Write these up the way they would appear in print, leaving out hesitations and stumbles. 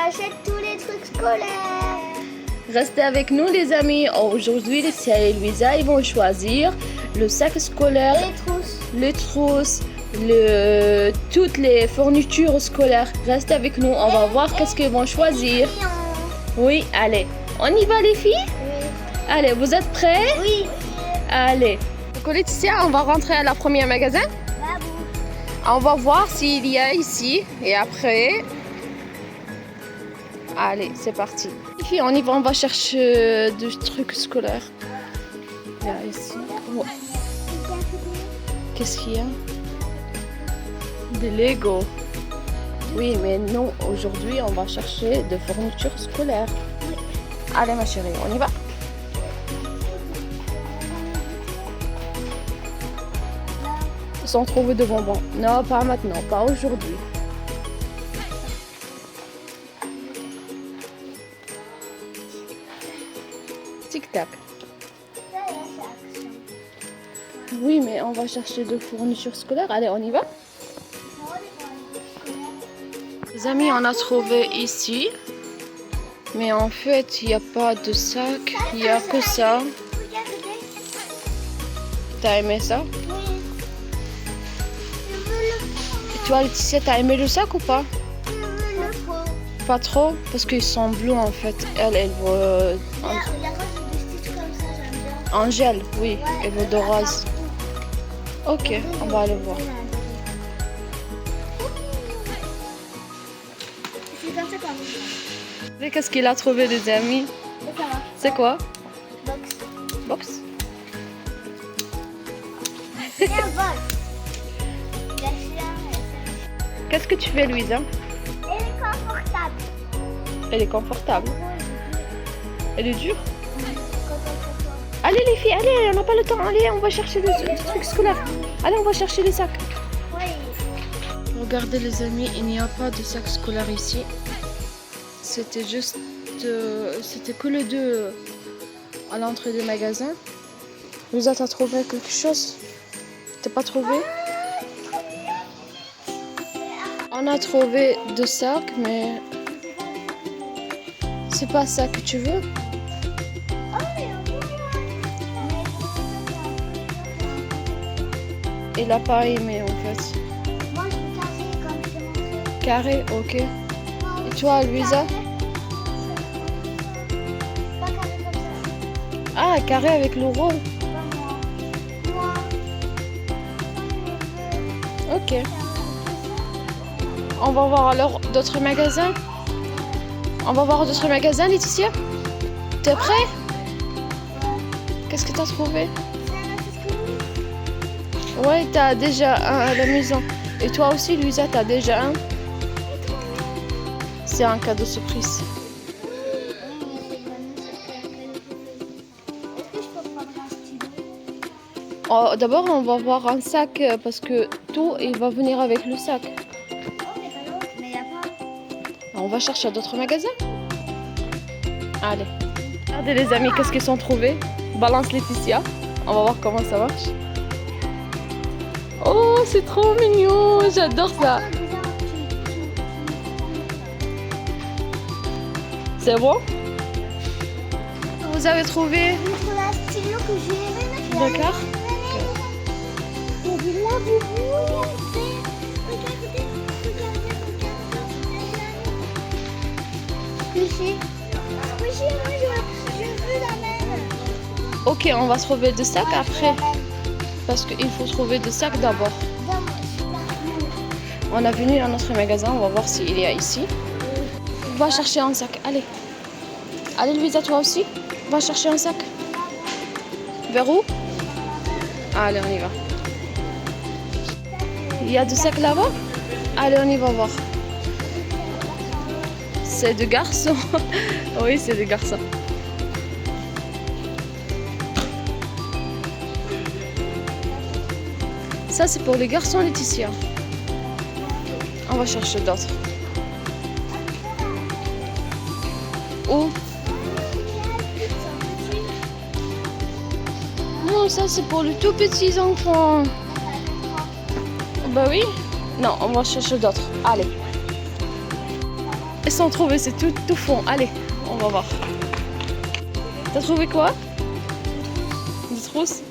achète tous les trucs scolaires. Restez avec nous les amis. Aujourd'hui, Laetitia et Louisa, ils vont choisir le sac scolaire, Les trousses. toutes les fournitures scolaires. Restez avec nous, on va voir qu'est-ce qu'ils vont choisir. Oui, allez. On y va les filles? Oui. Allez, vous êtes prêts? Oui. Allez. Donc Laetitia, on va rentrer à la première magasin. Babou. On va voir s'il y a ici. Et après... Allez, c'est parti. Les filles, on y va, on va chercher des trucs scolaires. Il y a ici. Oh. Qu'est-ce qu'il y a? Des Lego. Oui, mais non, aujourd'hui, on va chercher des fournitures scolaires. Oui. Allez, ma chérie, on y va. Ils sont trouvés de bonbons. Non, pas maintenant, pas aujourd'hui. Tic-tac. Oui, mais on va chercher de fournitures scolaires. Allez, on y va. Les amis, on a trouvé ici. Mais en fait, il n'y a pas de sac. Il n'y a que ça. T'as aimé ça? Oui. Je veux le Et toi, Laetitia, t'as aimé le sac ou pas? Je veux le faux. Pas trop, parce qu'ils sont bleus en fait. Elle veut Regarde, j'ai des stitches comme ça, j'aime bien. en gel, oui. Elle veut de rose. partout. Ok, on va aller voir. C'est comme ça qu'on dit. Vous savez qu'est-ce qu'il a trouvé, les amis? Et ça va. C'est quoi? Box. Box? C'est un box. Il a chien. Qu'est-ce que tu fais, Louisa? Elle est confortable. Elle est confortable. Elle est dure? Quand on s'assoit. Allez les filles, allez, on n'a pas le temps. Allez, on va chercher des trucs scolaires. Allez, on va chercher les sacs. Oui. Regardez les amis, il n'y a pas de sac scolaire ici. C'était juste... c'était que les deux à l'entrée du magasin. Louisa, t'as trouvé quelque chose? T'as pas trouvé? On a trouvé deux sacs, mais... c'est pas ça que tu veux? Il a pas aimé en fait. Moi, je veux carré comme je t'ai montré. Carré, ok. Moi, Et toi, Louisa? Pas carré comme ça. Ah, carré avec le rôle. Pas moi. Moi. Ok. On va voir alors d'autres magasins. On va voir d'autres magasins, Laetitia. T'es prêt? Qu'est-ce que t'as trouvé? Ouais, t'as déjà un à la maison. Et toi aussi, Louisa, t'as déjà un? C'est un cadeau surprise. Oh, d'abord, on va voir un sac parce que tout, il va venir avec le sac. On va chercher d'autres magasins. Allez. Regardez les amis, qu'est-ce qu'ils sont trouvés? Balance Laetitia. On va voir comment ça marche. Oh, c'est trop mignon. J'adore ça. C'est bon? Vous avez trouvé? D'accord. Il y a du lavabo. Regardez. Squishy. Squishy, moi je veux la même. Ok, on va trouver deux sacs après. Parce qu'il faut trouver deux sacs d'abord. On a venu à notre magasin, on va voir s'il y a ici. On va chercher un sac, allez. Allez Louisa, toi aussi. Va chercher un sac. Vers où? Allez, on y va. Il y a deux sacs là-bas? Allez, on y va voir. C'est des garçons. Oui, c'est des garçons. Ça, c'est pour les garçons, Laetitia. On va chercher d'autres. Où? Non, ça, c'est pour les tout petits enfants. Bah oui. Non, on va chercher d'autres. Allez. Ils sont trouvés, c'est tout fond. Allez, on va voir. T'as trouvé quoi? Des trousses?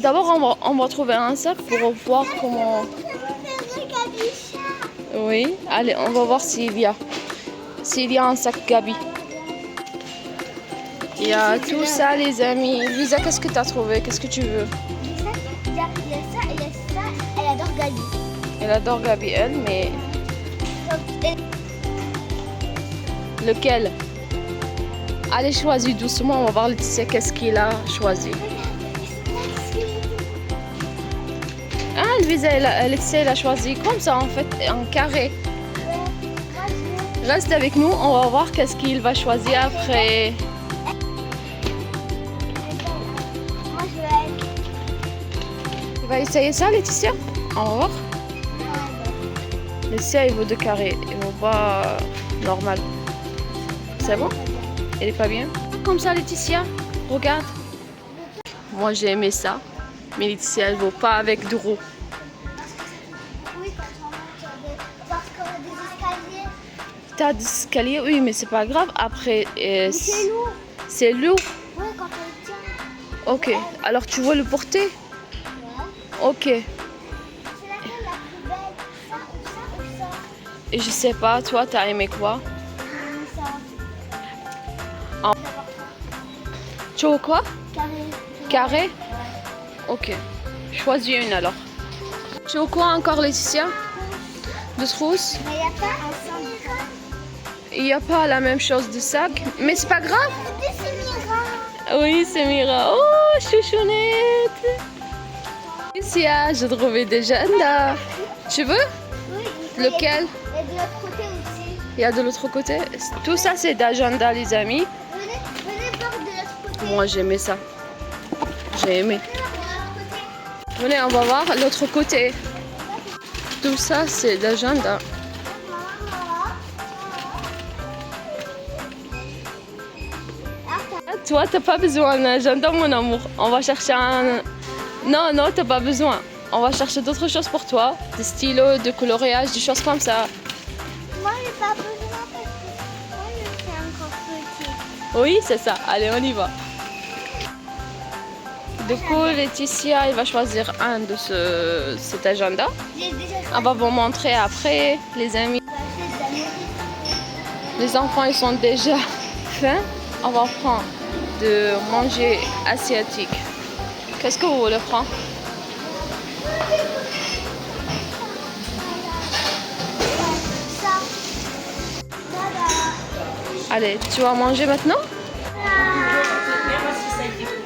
D'abord, on va trouver un sac pour voir comment... Oui, allez, on va voir s'il y a un sac Gabi. Il y a tout ça, les amis. Lisa, qu'est-ce que tu as trouvé? Qu'est-ce que tu veux? Il y a ça, il y a ça. Elle adore Gabi. Elle adore Gabi, elle, mais Donc, lequel? Allez, choisis doucement. On va voir Laetitia qu'est-ce qu'il a choisi. Ah, Laetitia, elle a choisi comme ça, en fait, en carré. Reste avec nous, on va voir qu'est-ce qu'il va choisir après. moi, je veux elle. Tu vas essayer ça, Laetitia? On va voir. Laetitia, il veut de carré. Il veut pas normal. C'est bon? Elle est pas bien? Comme ça, Laetitia? Regarde. Moi, j'ai aimé ça. Mais Laetitia, elle veut pas avec de roues. Oui, quand on monte parce qu'on a des escaliers. T'as des escaliers? Oui, mais c'est pas grave. Après, Mais c'est lourd. c'est lourd. Oui, quand on tient. Ok. Alors, tu veux le porter? Ouais. Ok. C'est laquelle la plus belle? Ça ou ça ou ça? Et je sais pas, toi, t'as aimé quoi? Ça. Ah. Tu veux quoi? Carré. Carré? Ok. Choisis une alors. Tu veux quoi encore, Laetitia? De trousse? Mais il n'y a pas un syndicat. Il n'y a pas la même chose de sac. Mais c'est pas grave. C'est Mira. Oui, c'est Mira. Oh, chouchounette. Laetitia, j'ai trouvé des agendas. Tu veux? Oui. Lequel? Et de l'autre côté aussi. Il y a de l'autre côté. Tout ça, c'est d'agenda, les amis. Venez voir de l'autre côté. Moi, j'ai aimé ça. J'ai aimé. Venez, on va voir l'autre côté. Tout ça, c'est l'agenda. Toi, t'as pas besoin d'un agenda, mon amour. On va chercher un... Non, non, t'as pas besoin. On va chercher d'autres choses pour toi. Des stylos, de coloriage, des choses comme ça. Moi, j'ai pas besoin parce que moi, je suis encore petit. Oui, c'est ça. Allez, on y va. Du coup, Laetitia, elle va choisir un de cet agenda. J'ai déjà On va vous montrer après, les amis. Les enfants, ils sont déjà faim. On va prendre de manger asiatique. Qu'est-ce que vous voulez prendre? Ça. Voilà. Allez, tu vas manger maintenant?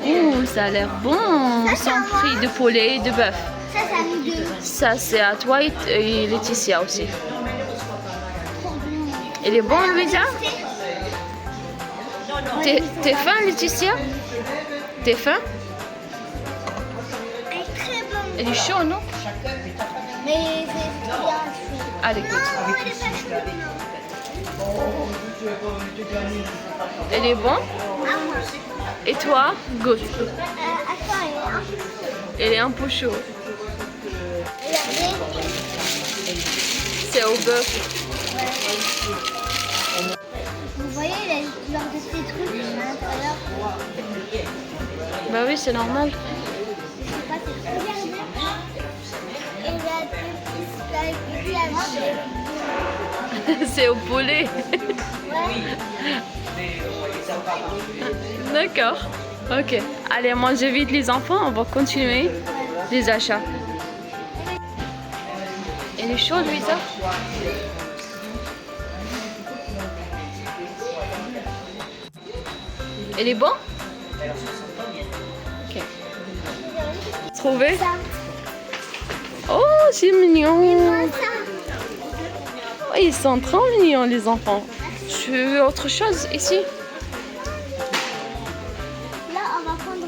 Ouh, ça a l'air bon. Sans prix de poulet et de bœuf. Ça, ça nous deux. Ça, c'est à toi et Laetitia aussi. Trop bon. Il est bon, Louisa? T'es faim, Laetitia? T'es faim? Elle est très bonne. Elle est chaude, non? Mais c'est trop bien. Allez, Non, goûte. elle est pas chaude, non. Elle est bon? À moi. Et toi? Goûte. Attends, elle est un peu chaude. Elle est un peu chaude. Regardez. C'est au bœuf. Vous voyez la couleur de ces trucs à l'intérieur? Bah oui, c'est normal. Je sais pas, c'est trop bien. Et il y a des petits C'est au poulet. D'accord. Ok. Allez, mangez vite les enfants. On va continuer les achats. Elle est chaude, Louisa? Elle est bon? Ok. Trouvé? Ça. Oh, c'est mignon. Ça. Oh, ils sont trop mignons, les enfants. Tu veux autre chose ici? Là, on va prendre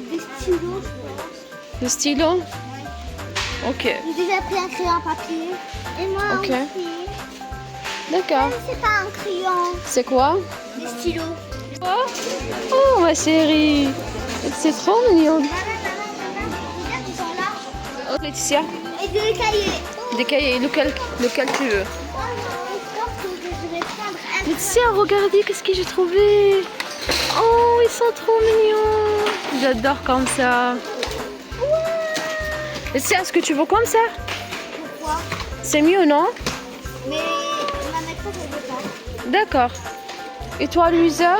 des stylos, je pense. Le stylo? Ok. J'ai déjà pris un crayon à papier. Et moi Ok. aussi. D'accord. C'est pas un crayon, C'est quoi? des stylos. Oh, ma chérie. C'est trop mignon. Regarde, ils sont là. Oh, Laetitia, Et des cahiers. des cahiers. Lequel tu veux? Je pense que je vais Laetitia, regardez qu'est-ce que j'ai trouvé. Oh, ils sont trop mignons. J'adore comme ça. Laetitia, est-ce que tu veux comme ça? Pourquoi? C'est mieux, non? Mais ma maîtresse, elle veut pas. D'accord. Et toi, Louisa?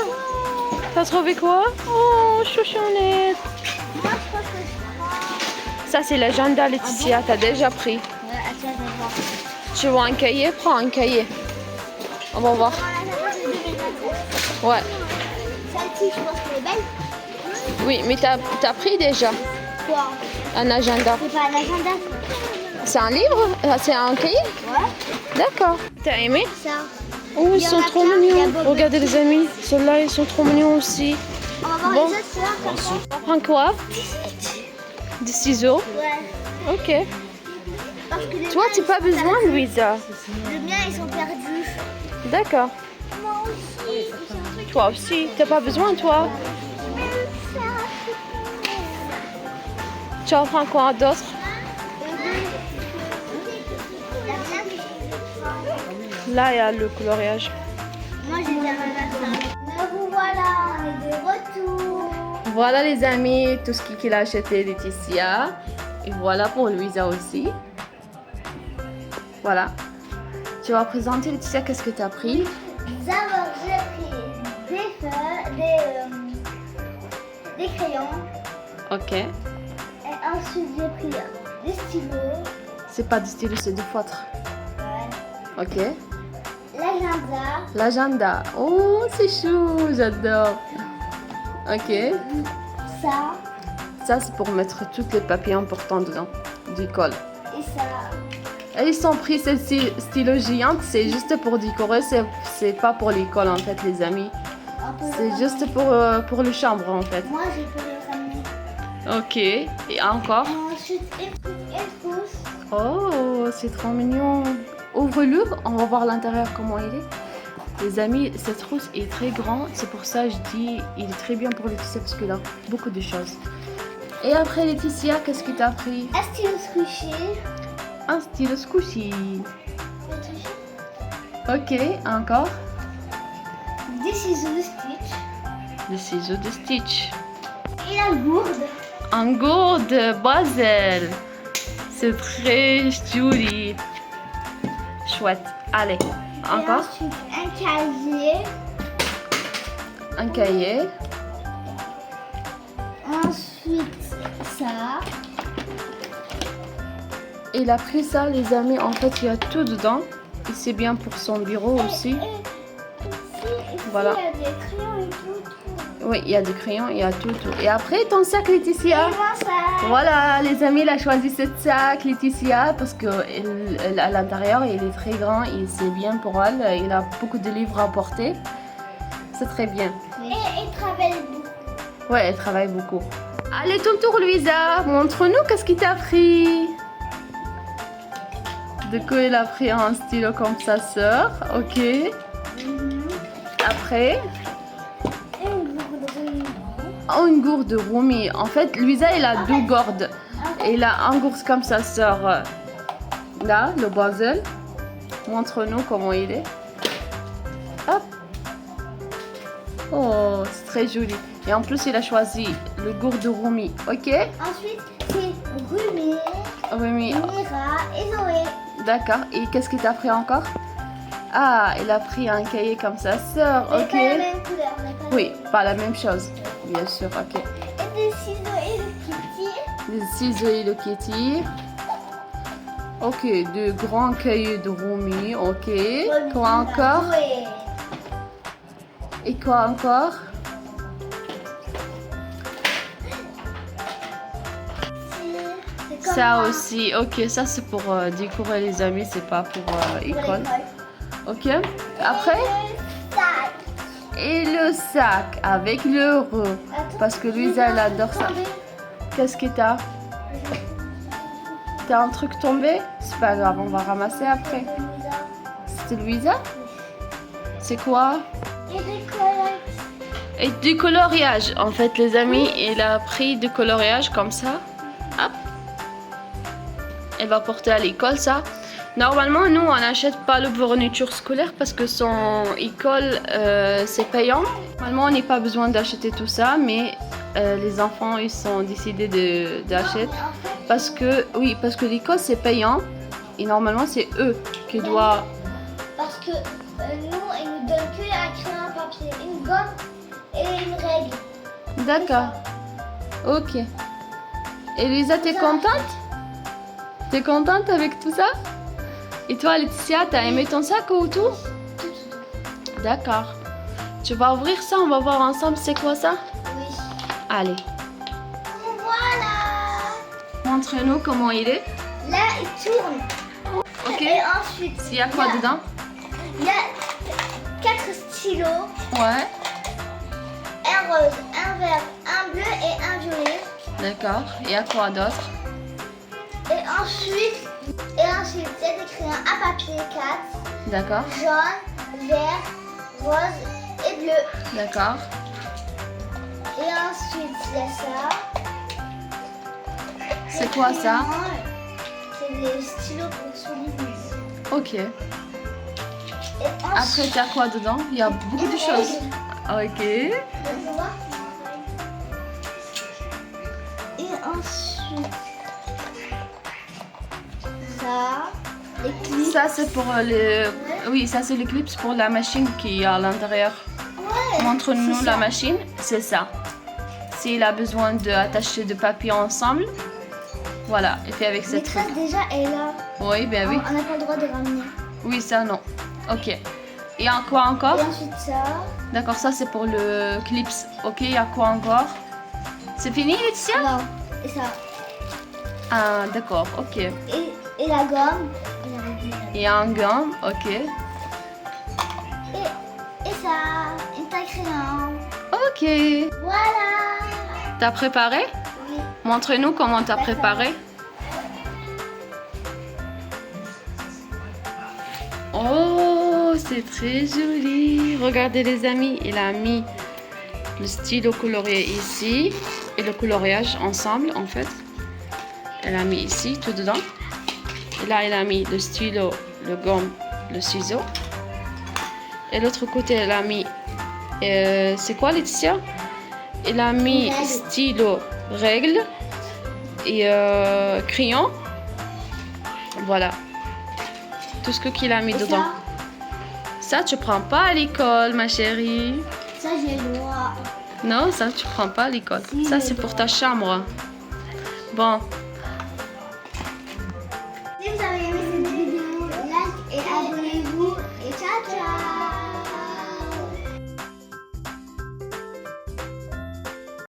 T'as trouvé quoi? Oh, chouchounette. Moi, je pense que je prends... Ça, c'est l'agenda, Laetitia. T'as déjà pris. Ouais, attends, je vais voir. Tu veux un cahier? Prends un cahier. On va voir. Comment la de 2023? Ouais. Celle-ci, je pense qu'elle est belle. Oui, mais t'as pris déjà Quoi? un agenda. C'est pas un agenda, C'est un livre? C'est un cahier? ça. Ouais. D'accord. T'as aimé? Ça. Oh, ils Il y en sont a trop plein, il y a mignons. Bob Regardez les amis. Ceux-là, ils sont trop mignons aussi. On va voir Bon. les autres fleurs comme ça. On prend quoi? Des ciseaux. Ouais. Ok. Parce que les Toi, miens, tu ils pas sont besoin, perdus. Louisa. Les miens, ils sont perdus. D'accord. Moi aussi. J'ai un truc. Toi aussi. T'as pas besoin, toi? Tu en prends quoi d'autre? Là, il y a le coloriage. Moi, j'ai déjà mal à ça. Vous voilà, on est de retour. Voilà les amis, tout ce qu'il a acheté Laetitia. Et voilà pour Louisa aussi. Voilà. Tu vas présenter Laetitia, qu'est-ce que tu as pris? D'abord, j'ai pris des feuilles, des crayons. Ok. Et ensuite, j'ai pris des stylos. C'est pas du stylo, c'est du feutre. Ouais. Ok. L'agenda. L'agenda. Oh, c'est chou, j'adore. Ok. Ça. Ça, c'est pour mettre tous les papiers importants dedans, du col. Et ça. Et ils sont pris ces stylos géantes, c'est juste pour décorer, c'est pas pour l'école en fait, les amis. On peut C'est le juste ramener. pour le chambre en fait. Moi, j'ai pu le ramener. Ok. Et encore? Et ensuite, une trousse. Oh, c'est trop mignon. Ouvre-le, on va voir l'intérieur comment il est. Les amis, cette trousse est très grande, c'est pour ça que je dis il est très bien pour Laetitia parce qu'il a beaucoup de choses. Et après Laetitia, qu'est-ce que tu as pris? Un stylo squishy. Un stylo squishy. Ok, encore? Des ciseaux de Stitch. Des ciseaux de Stitch. Et la gourde. Un gourde Basel. C'est très joli. Chouette. Allez, Et encore? ensuite, un casier. Un cahier. Ensuite, ça. Il a pris ça, les amis. En fait, il y a tout dedans. Et c'est bien pour son bureau aussi. Ici, Voilà. il y a des crayons et tout. Oui, il y a des crayons, il y a tout. Et après, ton sac, Laetitia. Et moi, ça. Voilà, les amis, il a choisi ce sac, Laetitia, parce que à l'intérieur, il est très grand et c'est bien pour elle. Il a beaucoup de livres à porter. C'est très bien. Et il travaille beaucoup. Ouais, elle travaille beaucoup. Allez, ton tour, Louisa. Montre-nous qu'est-ce qu'il t'a pris. Du coup, il a pris un stylo comme sa sœur. Ok. Après, Et une gourde réunie. oh, une gourde Rumi. En fait, Louisa, il a deux gourdes. Et il a un gourde comme sa sœur. Là, le Basel. Montre-nous comment il est. Hop. Oh, c'est très joli. Et en plus, il a choisi le gourde Rumi. Ok? Ensuite, c'est Rumi, Rumi. Mira et Zoé. D'accord. Et qu'est-ce qu'il t'a pris encore? Ah, il a pris un cahier comme sa sœur. Mais Ok. pas la même couleur. mais pas la Oui, pas la même chose. Bien sûr, ok. même. Et des ciseaux et des Kitty. Les ciseaux et le Kitty. Ok, deux grands cahiers de Rumi. Ok. Quoi encore? Zoé. Et quoi encore? C'est comme Ça moi. aussi. Ok, ça c'est pour décorer les amis, c'est pas pour Pour école. l'école. Ok. Après? Et le sac. Et le sac avec l'euro. Attends, Parce que Louisa, elle adore ça. Qu'est-ce que t'as? T'as un truc tombé? C'est pas grave, on va ramasser après. C'était Louisa? C'est quoi? Et des collègues. Et du coloriage. En fait, les amis, il a pris du coloriage comme ça. Hop. Elle va porter à l'école ça. Normalement, nous, on n'achète pas le fourniture scolaire parce que son école, c'est payant. Normalement, on n'a pas besoin d'acheter tout ça, mais les enfants, ils sont décidés d'acheter. Parce que, oui, parce que l'école, c'est payant. Et normalement, c'est eux qui doivent... Parce que nous, ils nous donnent que un crayon à papier, une gomme et une règle. D'accord. Ok. Elisa, t'es contente? T'es contente avec tout ça? Et toi, Laetitia, t'as aimé ton sac ou tout? Tout. D'accord. Tu vas ouvrir ça, on va voir ensemble c'est quoi ça? Oui. Allez, Voilà. montre-nous comment il est. Là, il tourne. Ok. Et ensuite, Il y a quoi dedans? il y a 4 stylos, Ouais. un rose, un vert, un bleu et un violet. D'accord. Il y a quoi d'autre? Et ensuite, il y a des crayons à papier 4, D'accord. jaune, vert, rose et bleu. D'accord. Et ensuite, il y a ça. C'est quoi ça? C'est des stylos pour souligner. Ok. Et Après, ensuite, il y a quoi dedans? Il y a beaucoup de choses. Ok. Et ensuite, ça, les clips. Ça, c'est pour le... Oui, ça, c'est le clip pour la machine qui est à l'intérieur. Ouais, Montre-nous c'est la ça. machine. C'est ça. S'il a besoin d'attacher de papier ensemble, voilà, il fait avec Mais cette ça, truc. déjà, est là. Oui, ben oui. On n'a pas le droit de ramener. Oui, ça, non. Ok. Et il y a quoi encore? Et ensuite, ça. D'accord, ça, c'est pour le clips. Ok, il y a quoi encore? C'est fini, Laetitia? Non. Et ça. Ah, d'accord, ok. Et la gomme. Et la règle. Il y a un gomme, ok. Et ça. Une taille crayon. Ok. Voilà. T'as préparé? Oui. Montre-nous comment t'as D'accord. préparé. Oh, c'est très joli. Regardez les amis, il a mis le stylo colorié ici et le coloriage ensemble en fait. Elle a mis ici tout dedans. Et là, elle a mis le stylo, le gomme, le ciseau. Et l'autre côté, elle a mis... c'est quoi, Laetitia? Elle a mis Règle. stylo, règle et crayon. Voilà. Tout ce qu'il a mis Et dedans. Ça, tu prends pas à l'école, ma chérie. Ça, j'ai le droit. Non, ça, tu prends pas à l'école. Si, Ça, j'ai c'est le pour droit. ta chambre. Bon,